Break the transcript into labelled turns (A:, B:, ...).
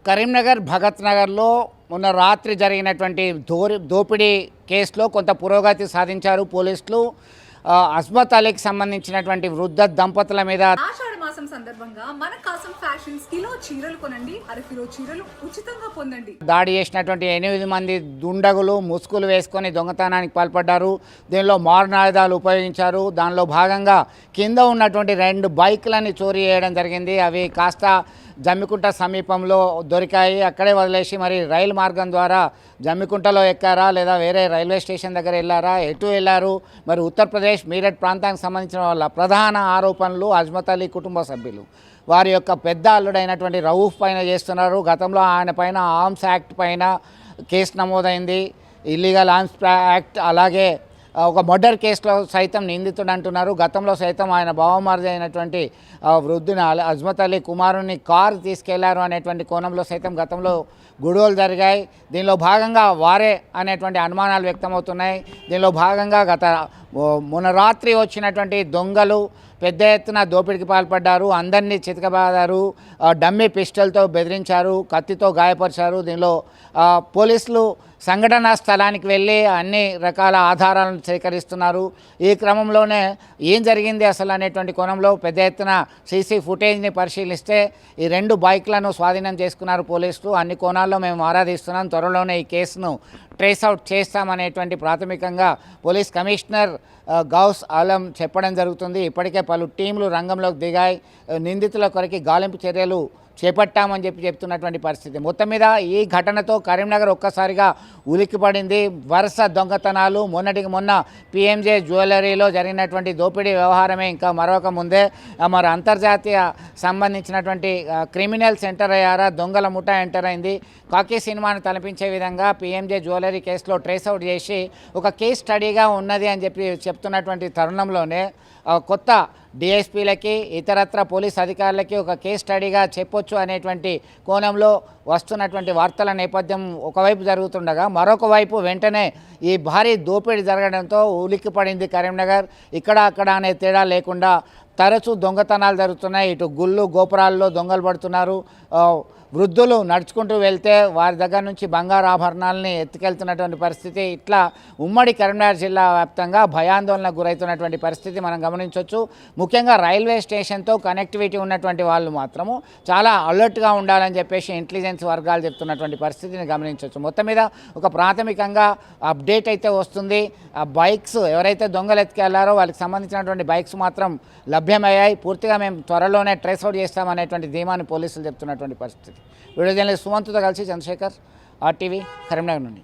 A: కరీంనగర్ భగత్ నగర్లో మొన్న రాత్రి జరిగినటువంటి దోపిడీ కేసులో కొంత పురోగతి సాధించారు పోలీసులు. అస్మత్ అలీకి సంబంధించినటువంటి వృద్ధ దంపతుల మీద
B: ఆషాఢ మాసం సందర్భంగా మన కాసం ఫ్యాషన్స్ కిలో చీరలు కొనండి, అరకిలో చీరలు ఉచితంగా పొందండి.
A: దాడి చేసినటువంటి 8 మంది దుండగులు ముసుగులు వేసుకొని దొంగతనానికి పాల్పడ్డారు. దీనిలో మారణాయుధాలు ఉపయోగించారు. దానిలో భాగంగా కింద ఉన్నటువంటి 2 బైకులని చోరీ చేయడం జరిగింది. అవి కాస్త జమ్మికుంట సమీపంలో దొరికాయి. అక్కడే వదిలేసి మరి రైలు మార్గం ద్వారా జమ్మికుంటలో ఎక్కారా లేదా వేరే రైల్వే స్టేషన్ దగ్గర వెళ్ళారా, ఎటు వెళ్ళారు? మరి ఉత్తరప్రదేశ్ మీరట్ ప్రాంతానికి సంబంధించిన వాళ్ళ ప్రధాన ఆరోపణలు అజ్మత్ అలీ కుటుంబ సభ్యులు వారి యొక్క పెద్ద అల్లుడైనటువంటి రవూఫ్ పైన చేస్తున్నారు. గతంలో ఆయన పైన ఆర్మ్స్ యాక్ట్ పైన కేసు నమోదైంది, ఇల్లీగల్ ఆర్మ్స్ యాక్ట్, అలాగే ఒక మర్డర్ కేసులో సైతం నిందితుడు అంటున్నారు. గతంలో సైతం ఆయన బావమరిది అయినటువంటి వృద్ధుని అజ్మత్ అలీ కుమారుని కారు తీసుకెళ్లారు అనేటువంటి కోణంలో సైతం గతంలో గొడవలు జరిగాయి. దీనిలో భాగంగా వారే అనేటువంటి అనుమానాలు వ్యక్తమవుతున్నాయి. దీనిలో భాగంగా మొన్న రాత్రి వచ్చినటువంటి దొంగలు పెద్ద ఎత్తున దోపిడీకి పాల్పడ్డారు. అందరినీ చితకబాదారు, డమ్మీ పిస్టల్తో బెదిరించారు, కత్తితో గాయపరిచారు. దీనిలో పోలీసులు సంఘటనా స్థలానికి వెళ్ళి అన్ని రకాల ఆధారాలను సేకరిస్తున్నారు. ఈ క్రమంలోనే ఏం జరిగింది అసలు అనేటువంటి కోణంలో పెద్ద ఎత్తున సీసీ ఫుటేజ్ని పరిశీలిస్తే ఈ 2 బైక్లను స్వాధీనం చేసుకున్నారు పోలీసులు. అన్ని కోణాల్లో మేము ఆరాధిస్తున్నాం, త్వరలోనే ఈ కేసును ట్రేస్ అవుట్ చేస్తామనేటువంటి ప్రాథమికంగా పోలీస్ కమిషనర్ గౌస్ ఆలం చెప్పడం జరుగుతుంది. ఇప్పటికే పలు టీంలు రంగంలోకి దిగాయి. నిందితుల కొరకు గాలింపు చర్యలు చేపట్టామని చెప్తున్నటువంటి పరిస్థితి. మొత్తం మీద ఈ ఘటనతో కరీంనగర్ ఒక్కసారిగా ఉలిక్కిపడింది. వరుస దొంగతనాలు, మొన్నటికి మొన్న పిఎంజే జ్యువెలరీలో జరిగినటువంటి దోపిడీ వ్యవహారమే ఇంకా మరొక ముందే మరి అంతర్జాతీయ సంబంధించినటువంటి క్రిమినల్ సెంటర్ అయ్యారా, దొంగల ముఠా ఎంటర్ అయింది. కాకీ సినిమాను తలపించే విధంగా పిఎంజే జ్యువెలరీ కేసులో ట్రేస్ అవుట్ చేసి ఒక కేస్ స్టడీగా ఉన్నది అని చెప్తున్నటువంటి తరుణంలోనే కొత్త డిఎస్పీలకి ఇతరత్ర పోలీస్ అధికారులకి ఒక కేస్ స్టడీగా చెప్పొచ్చు అనేటువంటి కోణంలో వస్తున్నటువంటి వార్తల నేపథ్యం ఒకవైపు జరుగుతుండగా మరొక వైపు వెంటనే ఈ భారీ దోపిడీ జరగడంతో ఉలిక్కిపడింది కరీంనగర్. ఇక్కడ అక్కడ అనే తేడా లేకుండా తరచూ దొంగతనాలు జరుగుతున్నాయి. ఇటు గుళ్ళు గోపురాల్లో దొంగలు పడుతున్నారు. వృద్ధులు నడుచుకుంటూ వెళ్తే వారి దగ్గర నుంచి బంగారు ఆభరణాలని ఎత్తుకెళ్తున్నటువంటి పరిస్థితి. ఇట్లా ఉమ్మడి కరీంనగర్ జిల్లా వ్యాప్తంగా భయాందోళనకు గురవుతున్నటువంటి పరిస్థితి మనం గమనించవచ్చు. ముఖ్యంగా రైల్వే స్టేషన్తో కనెక్టివిటీ ఉన్నటువంటి వాళ్ళు మాత్రము చాలా అలర్ట్గా ఉండాలని చెప్పేసి ఇంటెలిజెన్స్ వర్గాలు చెప్తున్నటువంటి పరిస్థితిని గమనించవచ్చు. మొత్తం మీద ఒక ప్రాథమికంగా అప్డేట్ అయితే వస్తుంది. ఆ బైక్స్ ఎవరైతే దొంగలు ఎత్తుకెళ్లారో వాళ్ళకి సంబంధించినటువంటి బైక్స్ మాత్రం లభ్యమయ్యాయి. పూర్తిగా మేము త్వరలోనే ట్రేస్ అవుట్ చేస్తామనేటువంటి ధీమాని పోలీసులు చెప్తున్నటువంటి పరిస్థితి. వీడియో జర్నలిస్ట్ సుమంత్తో కలిసి చంద్రశేఖర్, RTV, కరీంనగర్ నుండి.